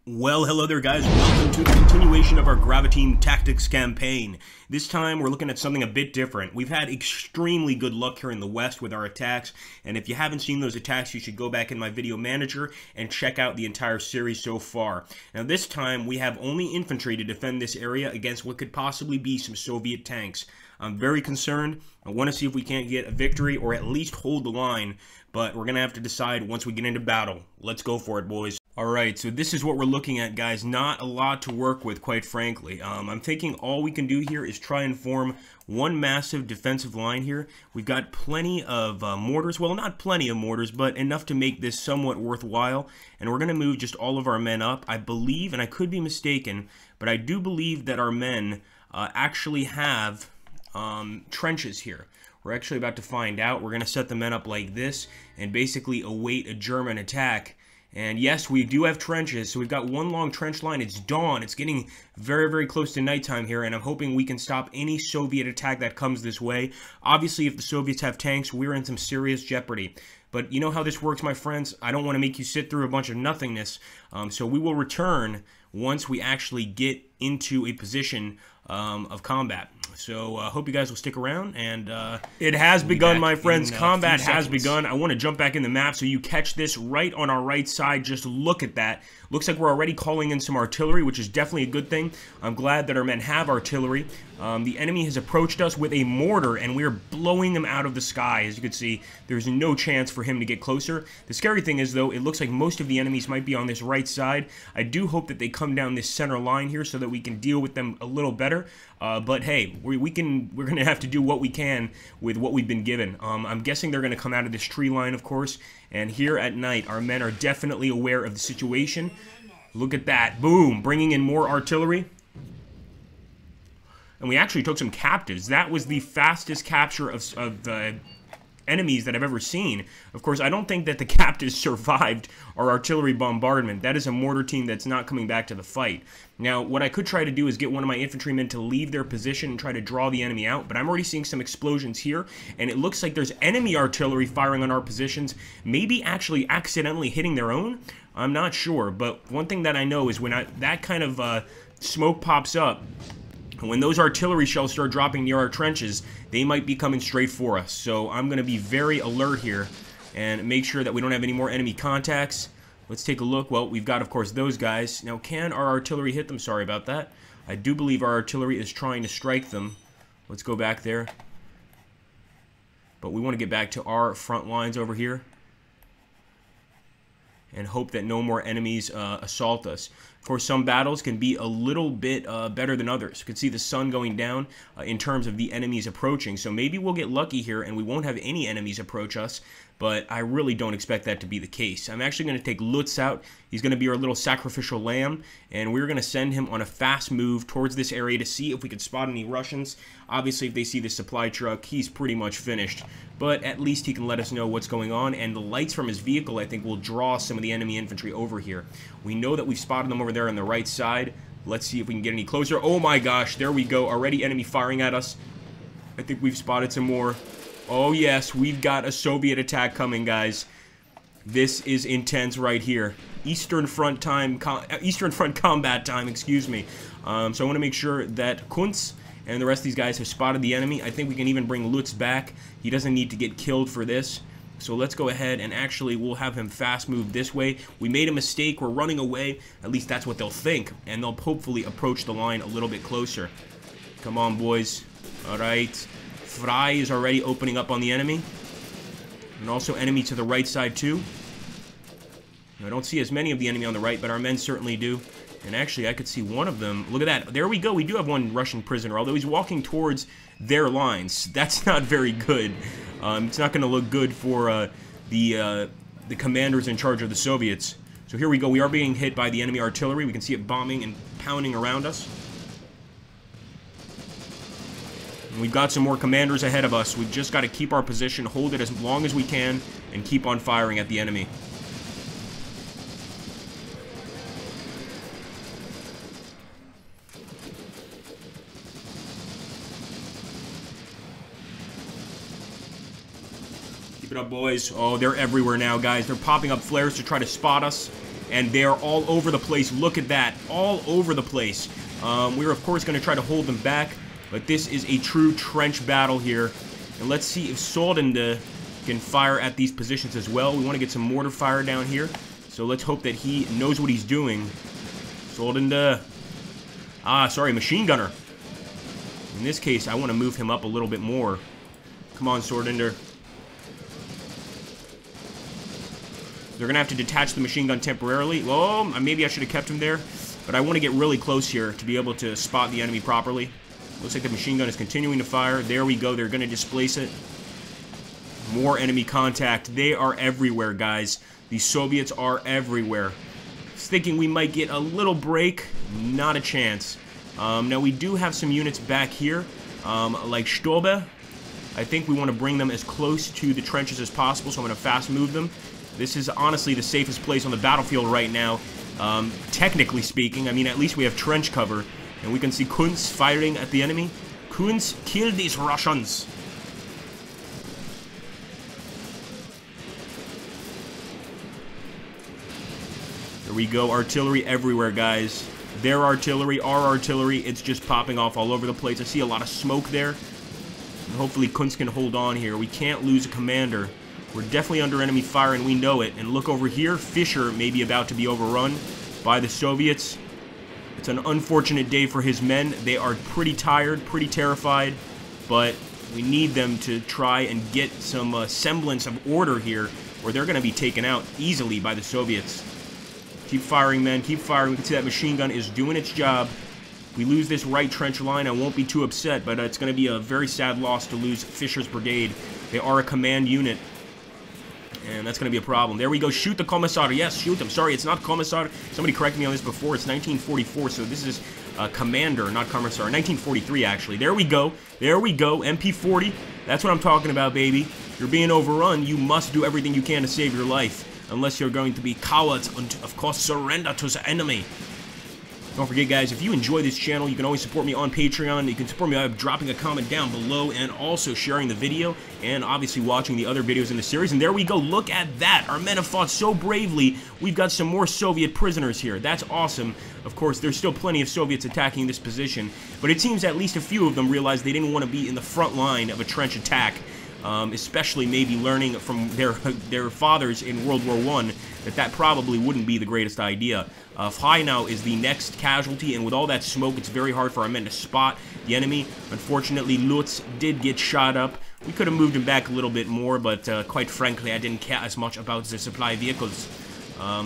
Well, hello there guys, welcome to the continuation of our Graviteam Tactics campaign. This time we're looking at something a bit different. We've had extremely good luck here in the West with our attacks, and if you haven't seen those attacks, you should go back in my video manager and check out the entire series so far. Now this time we have only infantry to defend this area against what could possibly be some Soviet tanks. I'm very concerned. I want to see if we can't get a victory or at least hold the line, but we're going to have to decide once we get into battle. Let's go for it, boys. Alright, so this is what we're looking at, guys. Not a lot to work with, quite frankly. I'm thinking all we can do here is try and form one massive defensive line here. We've got plenty of mortars. Well, not plenty of mortars, but enough to make this somewhat worthwhile. And we're going to move just all of our men up. I believe, and I could be mistaken, but I do believe that our men actually have trenches here. We're actually about to find out. We're going to set the men up like this and basically await a German attack. And yes, we do have trenches, so we've got one long trench line. It's dawn. It's getting very, very close to nighttime here, and I'm hoping we can stop any Soviet attack that comes this way. Obviously, if the Soviets have tanks, we're in some serious jeopardy. But you know how this works, my friends. I don't want to make you sit through a bunch of nothingness, so we will return once we actually get into a position of combat. So I hope you guys will stick around, and it has begun, my friends. Combat has begun. I want to jump back in the map so you catch this right on our right side. Just look at that. Looks like we're already calling in some artillery, which is definitely a good thing. I'm glad that our men have artillery. The enemy has approached us with a mortar, and we're blowing him out of the sky. As you can see, there's no chance for him to get closer. The scary thing is, though, it looks like most of the enemies might be on this right side. I do hope that they come down this center line here so that we can deal with them a little better. But hey, we're going to have to do what we can with what we've been given. I'm guessing they're going to come out of this tree line, of course. And here at night, our men are definitely aware of the situation. Look at that. Boom. Bringing in more artillery. And we actually took some captives. That was the fastest capture of enemies that I've ever seen. Of course, I don't think that the captives survived our artillery bombardment. That is a mortar team that's not coming back to the fight. Now, what I could try to do is get one of my infantrymen to leave their position and try to draw the enemy out, but I'm already seeing some explosions here, and it looks like there's enemy artillery firing on our positions, maybe actually accidentally hitting their own. I'm not sure, but one thing that I know is when that kind of smoke pops up, when those artillery shells start dropping near our trenches, they might be coming straight for us. So I'm going to be very alert here and make sure that we don't have any more enemy contacts. Let's take a look. Well, we've got, of course, those guys. Now, can our artillery hit them? Sorry about that. I do believe our artillery is trying to strike them. Let's go back there. But we want to get back to our front lines over here and hope that no more enemies assault us. Of course, some battles can be a little bit better than others. You can see the sun going down in terms of the enemies approaching. So maybe we'll get lucky here and we won't have any enemies approach us, but I really don't expect that to be the case. I'm actually going to take Lutz out. He's going to be our little sacrificial lamb, and we're going to send him on a fast move towards this area to see if we can spot any Russians. Obviously, if they see the supply truck, he's pretty much finished, but at least he can let us know what's going on, and the lights from his vehicle, I think, will draw some of the enemy infantry over here. We know that we've spotted them over there on the right side. Let's see if we can get any closer. Oh my gosh, there we go. Already enemy firing at us. I think we've spotted some more. Oh yes, we've got a Soviet attack coming, guys. This is intense right here. Eastern Front combat time, excuse me. So I want to make sure that Kuntz and the rest of these guys have spotted the enemy. I think we can even bring Lutz back. He doesn't need to get killed for this. So let's go ahead and actually we'll have him fast move this way. We made a mistake. We're running away. At least that's what they'll think. And they'll hopefully approach the line a little bit closer. Come on, boys. All right. Fry is already opening up on the enemy. And also enemy to the right side too. I don't see as many of the enemy on the right, but our men certainly do. And actually, I could see one of them. Look at that. There we go. We do have one Russian prisoner, although he's walking towards their lines. That's not very good. It's not going to look good for the commanders in charge of the Soviets. So here we go. We are being hit by the enemy artillery. We can see it bombing and pounding around us. And we've got some more commanders ahead of us. We've just got to keep our position, hold it as long as we can, and keep on firing at the enemy. Keep it up, boys. Oh, they're everywhere now, guys. They're popping up flares to try to spot us. and they're all over the place. Look at that, all over the place. We're, of course, going to try to hold them back, but this is a true trench battle here. And let's see if Soldende can fire at these positions as well. We want to get some mortar fire down here, so let's hope that he knows what he's doing. Soldende. Sorry, machine gunner. In this case, I want to move him up a little bit more. Come on, Soldende. They're going to have to detach the machine gun temporarily. Well, maybe I should have kept him there, but I want to get really close here to be able to spot the enemy properly. Looks like the machine gun is continuing to fire. There we go. They're going to displace it. More enemy contact. They are everywhere, guys. The Soviets are everywhere. I was thinking we might get a little break. Not a chance. Now, we do have some units back here, like Stobe. I think we want to bring them as close to the trenches as possible, so I'm going to fast move them. This is honestly the safest place on the battlefield right now, technically speaking. I mean, at least we have trench cover, and we can see Kunz firing at the enemy. Kunz, kill these Russians! There we go, artillery everywhere, guys. Their artillery, our artillery, it's just popping off all over the place. I see a lot of smoke there. And hopefully Kunz can hold on here. We can't lose a commander. We're definitely under enemy fire, and we know it. And look over here, Fischer may be about to be overrun by the Soviets. It's an unfortunate day for his men. They are pretty tired, pretty terrified, but we need them to try and get some semblance of order here, or they're going to be taken out easily by the Soviets. Keep firing, men. Keep firing. We can see that machine gun is doing its job. We lose this right trench line, I won't be too upset, but it's going to be a very sad loss to lose Fischer's brigade. They are a command unit, and that's going to be a problem. There we go. Shoot the Commissar. Yes, shoot them. Sorry, it's not Commissar. Somebody corrected me on this before. It's 1944, so this is Commander, not Commissar. 1943, actually. There we go. There we go. MP40. That's what I'm talking about, baby. You're being overrun. You must do everything you can to save your life, unless you're going to be cowards and, of course, surrender to the enemy. Don't forget, guys, if you enjoy this channel, you can always support me on Patreon. You can support me by dropping a comment down below and also sharing the video and obviously watching the other videos in the series. And there we go. Look at that. Our men have fought so bravely. We've got some more Soviet prisoners here. That's awesome. Of course, there's still plenty of Soviets attacking this position, but it seems at least a few of them realized they didn't want to be in the front line of a trench attack. Especially maybe learning from their fathers in World War I that probably wouldn't be the greatest idea. Freinau is the next casualty, and with all that smoke, it's very hard for our men to spot the enemy. Unfortunately, Lutz did get shot up. We could have moved him back a little bit more, but quite frankly, I didn't care as much about the supply vehicles.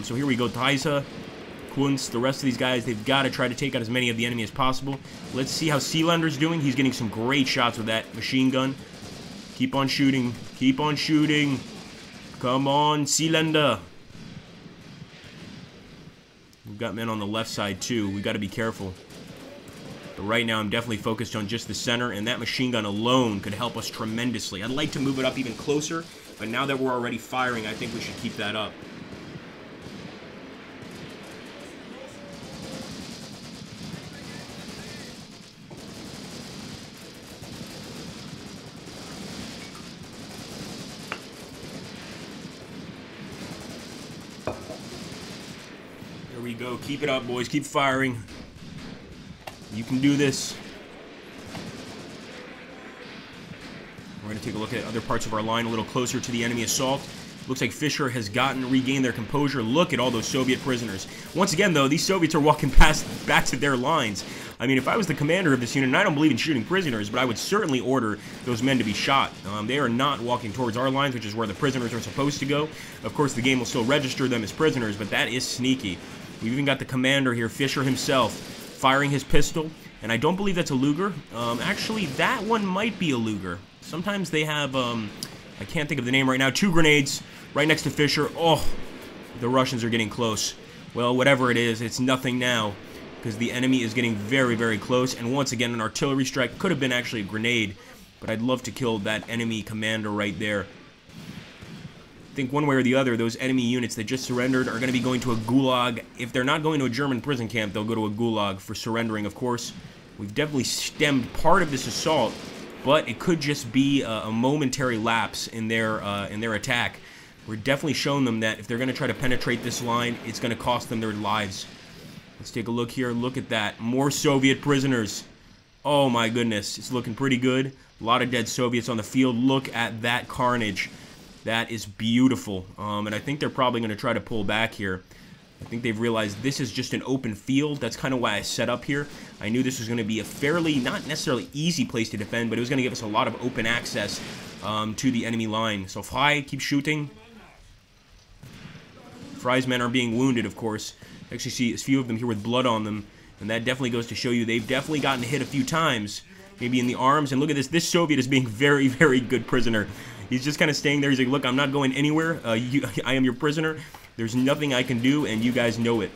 So here we go, Theiser, Kunz, the rest of these guys, they've got to try to take out as many of the enemy as possible. Let's see how Seelander's doing. He's getting some great shots with that machine gun. Keep on shooting. Keep on shooting. Come on, Sealander. We've got men on the left side, too. We've got to be careful. But right now, I'm definitely focused on just the center, and that machine gun alone could help us tremendously. I'd like to move it up even closer, but now that we're already firing, I think we should keep that up. There we go. Keep it up, boys. Keep firing. You can do this. We're going to take a look at other parts of our line a little closer to the enemy assault. Looks like Fischer has regained their composure. Look at all those Soviet prisoners. Once again, though, these Soviets are walking back to their lines. I mean, if I was the commander of this unit, and I don't believe in shooting prisoners, but I would certainly order those men to be shot. They are not walking towards our lines, which is where the prisoners are supposed to go. Of course, the game will still register them as prisoners, but that is sneaky. We've even got the commander here, Fischer himself, firing his pistol, and I don't believe that's a Luger. Actually, that one might be a Luger. Sometimes they have, I can't think of the name right now, 2 grenades right next to Fischer. Oh, the Russians are getting close. Well, whatever it is, it's nothing now, because the enemy is getting very, very close, and once again, an artillery strike could have been actually a grenade, but I'd love to kill that enemy commander right there. I think one way or the other, those enemy units that just surrendered are going to be going to a gulag. If they're not going to a German prison camp, they'll go to a gulag for surrendering, of course. We've definitely stemmed part of this assault, but it could just be a momentary lapse in their attack. We're definitely showing them that if they're going to try to penetrate this line, it's going to cost them their lives. Let's take a look here. Look at that. More Soviet prisoners. Oh my goodness. It's looking pretty good. A lot of dead Soviets on the field. Look at that carnage. That is beautiful. And I think they're probably going to try to pull back here. I think they've realized this is just an open field. That's kind of why I set up here. I knew this was going to be a fairly, not necessarily easy place to defend, but it was going to give us a lot of open access to the enemy line. So Frey, keep shooting. Frey's men are being wounded, of course. I actually see a few of them here with blood on them, and that definitely goes to show you they've definitely gotten hit a few times, maybe in the arms. And look at this. This Soviet is being very, very good prisoner. He's just kind of staying there. He's like, look, I'm not going anywhere. I am your prisoner. There's nothing I can do, and you guys know it.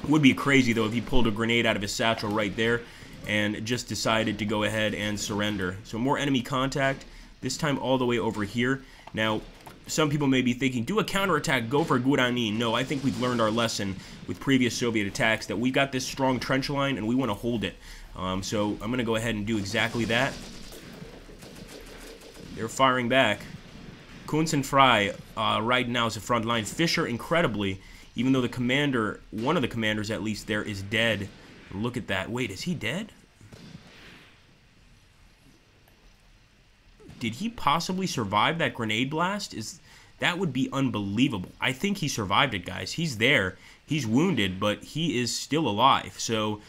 Would be crazy, though, if he pulled a grenade out of his satchel right there and just decided to go ahead and surrender. So more enemy contact, this time all the way over here. Now, some people may be thinking, do a counterattack, go for Gurani. No, I think we've learned our lesson with previous Soviet attacks that we got this strong trench line and we want to hold it. So I'm going to go ahead and do exactly that. They're firing back. Kunz and Frey right now is the front line. Fischer, incredibly, even though the commander, one of the commanders at least there, is dead. Look at that. Wait, is he dead? Did he possibly survive that grenade blast? That would be unbelievable. I think he survived it, guys. He's there. He's wounded, but he is still alive. So,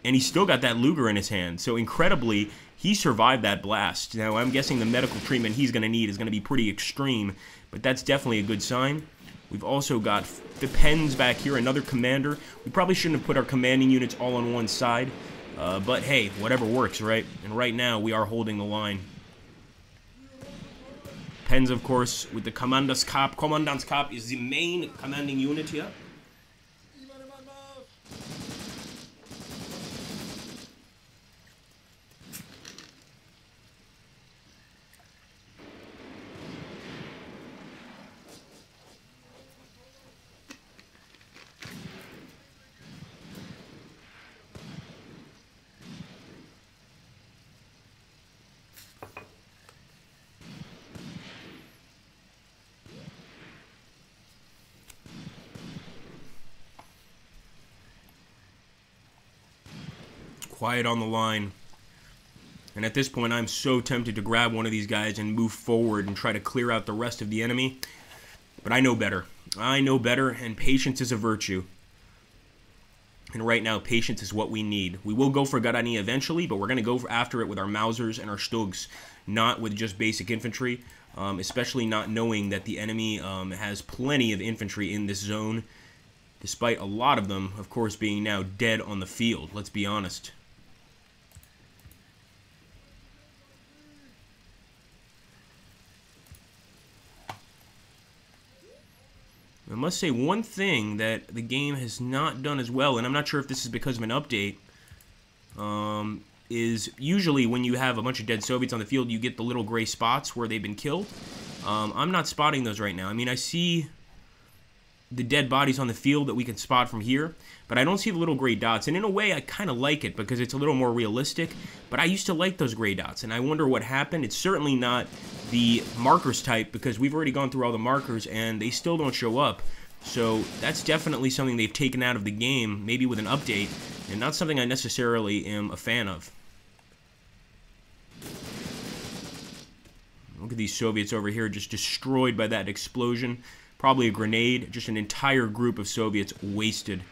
and he's still got that Luger in his hand. So, incredibly, he survived that blast. Now, I'm guessing the medical treatment he's going to need is going to be pretty extreme, but that's definitely a good sign. We've also got the Pens back here, another commander. We probably shouldn't have put our commanding units all on one side, but hey, whatever works, right? And right now, we are holding the line. Pens, of course, with the Kommandantskap. Kommandantskap is the main commanding unit here. Quiet on the line. And at this point, I'm so tempted to grab one of these guys and move forward and try to clear out the rest of the enemy. But I know better. I know better, and patience is a virtue. And right now, patience is what we need. We will go for Garani eventually, but we're going to go after it with our Mausers and our Stugs, not with just basic infantry, especially not knowing that the enemy has plenty of infantry in this zone, despite a lot of them, of course, being now dead on the field. Let's be honest. I must say one thing that the game has not done as well, and I'm not sure if this is because of an update, is usually when you have a bunch of dead Soviets on the field, you get the little gray spots where they've been killed. I'm not spotting those right now. I mean, I see the dead bodies on the field that we can spot from here, but I don't see the little gray dots. And in a way, I kind of like it because it's a little more realistic, but I used to like those gray dots, and I wonder what happened. It's certainly not the markers type because we've already gone through all the markers and they still don't show up. So that's definitely something they've taken out of the game, maybe with an update, and not something I necessarily am a fan of. Look at these Soviets over here just destroyed by that explosion. Probably a grenade. Just an entire group of Soviets wasted.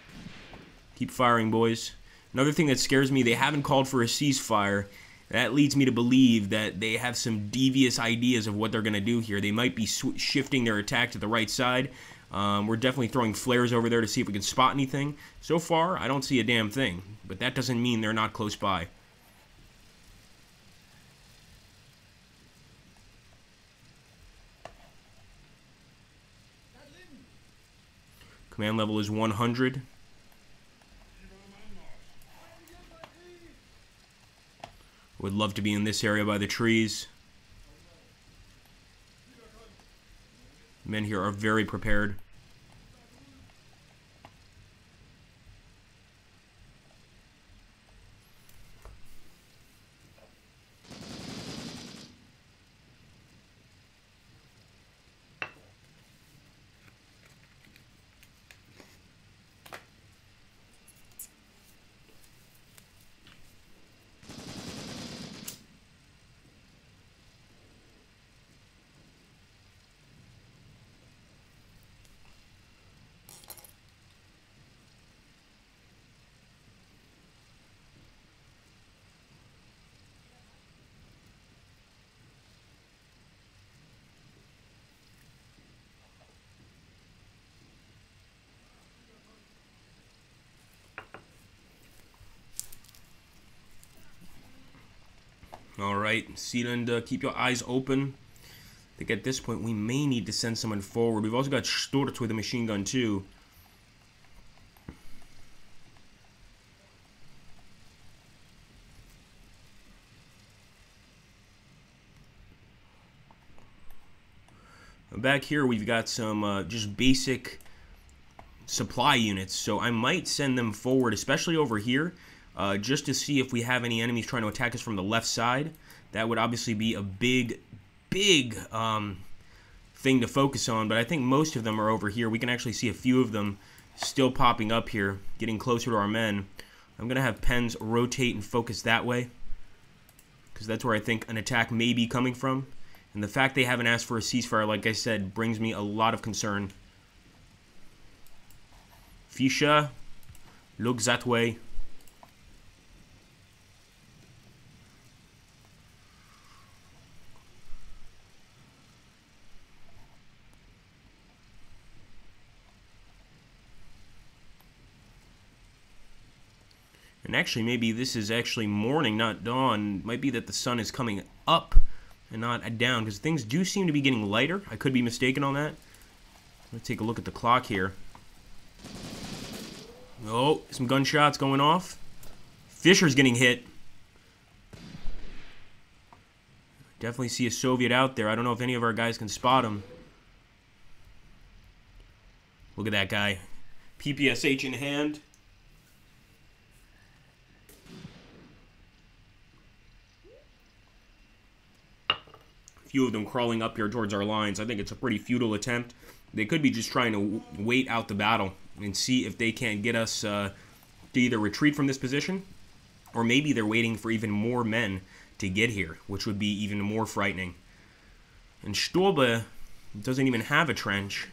Keep firing, boys. Another thing that scares me, they haven't called for a ceasefire. That leads me to believe that they have some devious ideas of what they're going to do here. They might be shifting their attack to the right side. We're definitely throwing flares over there to see if we can spot anything. So far, I don't see a damn thing. But that doesn't mean they're not close by. Command level is 100. Would love to be in this area by the trees. Men here are very prepared. Alright, Sealand, keep your eyes open. I think at this point we may need to send someone forward. We've also got Sturz with a machine gun too. Back here we've got some just basic supply units, so I might send them forward, especially over here, just to see if we have any enemies trying to attack us from the left side. That would obviously be a big thing to focus on, but I think most of them are over here. We can actually see a few of them still popping up here, getting closer to our men. I'm going to have Pens rotate and focus that way, because that's where I think an attack may be coming from. And the fact they haven't asked for a ceasefire, like I said, brings me a lot of concern. Fischer, look that way. And actually, maybe this is actually morning, not dawn. Might be that the sun is coming up and not down, because things do seem to be getting lighter. I could be mistaken on that. Let's take a look at the clock here. Oh, some gunshots going off. Fischer's getting hit. Definitely see a Soviet out there. I don't know if any of our guys can spot him. Look at that guy. PPSH in hand. Few of them crawling up here towards our lines. I think it's a pretty futile attempt. They could be just trying to wait out the battle and see if they can't get us to either retreat from this position, or maybe they're waiting for even more men to get here, which would be even more frightening. And Stolbe doesn't even have a trench.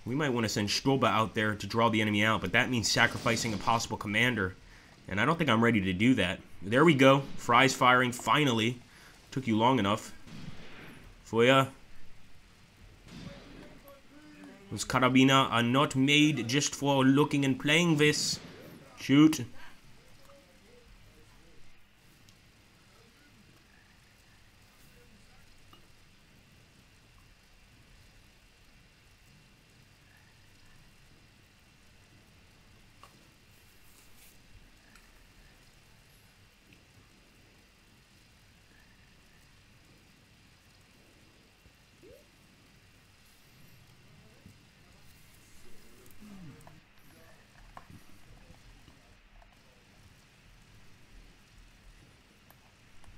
We might want to send Stolbe out there to draw the enemy out, but that means sacrificing a possible commander, and I don't think I'm ready to do that. There we go. Fry's firing, finally. Took you long enough. Feuer. Those carabiner are not made just for looking and playing this. Shoot.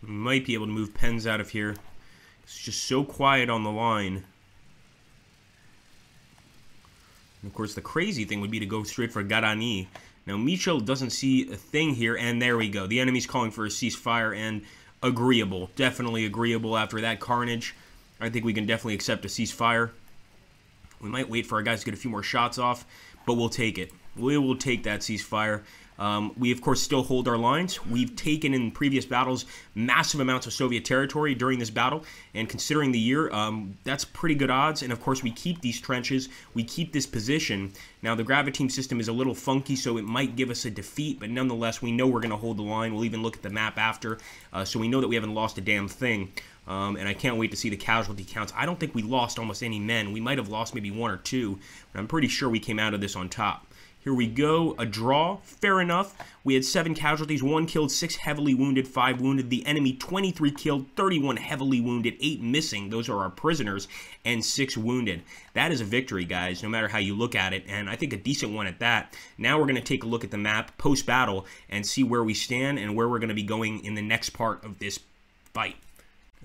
We might be able to move Pens out of here. It's just so quiet on the line. And of course, the crazy thing would be to go straight for Garani. Now, Michel doesn't see a thing here, and there we go. The enemy's calling for a ceasefire, and agreeable. Definitely agreeable after that carnage. I think we can definitely accept a ceasefire. We might wait for our guys to get a few more shots off, but we'll take it. We will take that ceasefire. We, of course, still hold our lines. We've taken in previous battles massive amounts of Soviet territory during this battle, and considering the year, that's pretty good odds. And, of course, we keep these trenches. We keep this position. Now, the Graviteam system is a little funky, so it might give us a defeat, but nonetheless, we know we're going to hold the line. We'll even look at the map after, so we know that we haven't lost a damn thing. And I can't wait to see the casualty counts. I don't think we lost almost any men. We might have lost maybe 1 or 2, but I'm pretty sure we came out of this on top. Here we go, a draw, fair enough. We had 7 casualties, 1 killed, 6 heavily wounded, 5 wounded. The enemy, 23 killed, 31 heavily wounded, 8 missing. Those are our prisoners, and 6 wounded. That is a victory, guys, no matter how you look at it, and I think a decent one at that. Now we're going to take a look at the map post-battle and see where we stand and where we're going to be going in the next part of this fight.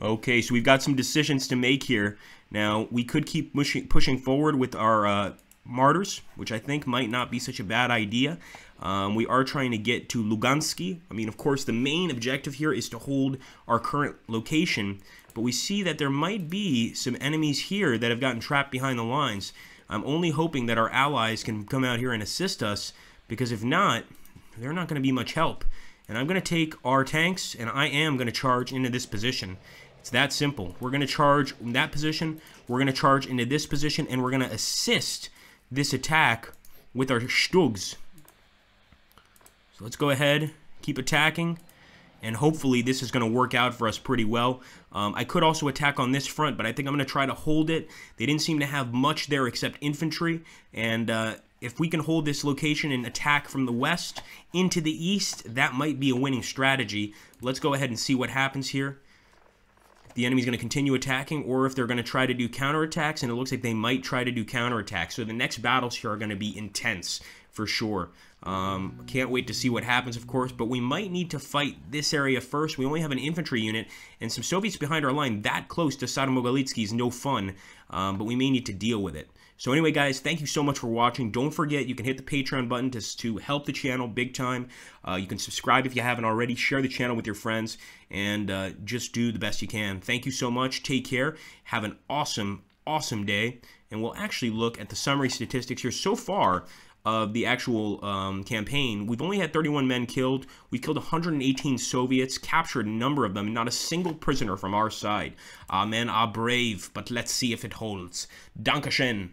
Okay, so we've got some decisions to make here. Now, we could keep pushing forward with our martyrs, which I think might not be such a bad idea. We are trying to get to Lugansky. I mean, of course, the main objective here is to hold our current location, but we see that there might be some enemies here that have gotten trapped behind the lines. I'm only hoping that our allies can come out here and assist us, because if not, they're not going to be much help. And I'm going to take our tanks, and I am going to charge into this position. It's that simple. We're going to charge in that position, we're going to charge into this position, and we're going to assist this attack with our Stugs. So let's go ahead, keep attacking, and hopefully this is going to work out for us pretty well. I could also attack on this front, but I think I'm going to try to hold it. They didn't seem to have much there except infantry, and if we can hold this location and attack from the west into the east, that might be a winning strategy. Let's go ahead and see what happens here. If the enemy's going to continue attacking, or if they're going to try to do counterattacks, and it looks like they might try to do counterattacks. So the next battles here are going to be intense, for sure. Can't wait to see what happens, of course, but we might need to fight this area first. We only have an infantry unit and some Soviets behind our line. That close to Sadomogolitsky is no fun, but we may need to deal with it. So anyway, guys, thank you so much for watching. Don't forget, you can hit the Patreon button to help the channel big time. You can subscribe if you haven't already. Share the channel with your friends, and just do the best you can. Thank you so much. Take care. Have an awesome, awesome day. And we'll actually look at the summary statistics here so far of the actual campaign. We've only had 31 men killed. We killed 118 Soviets, captured a number of them, and not a single prisoner from our side. Men are brave, but let's see if it holds. Dankeschön.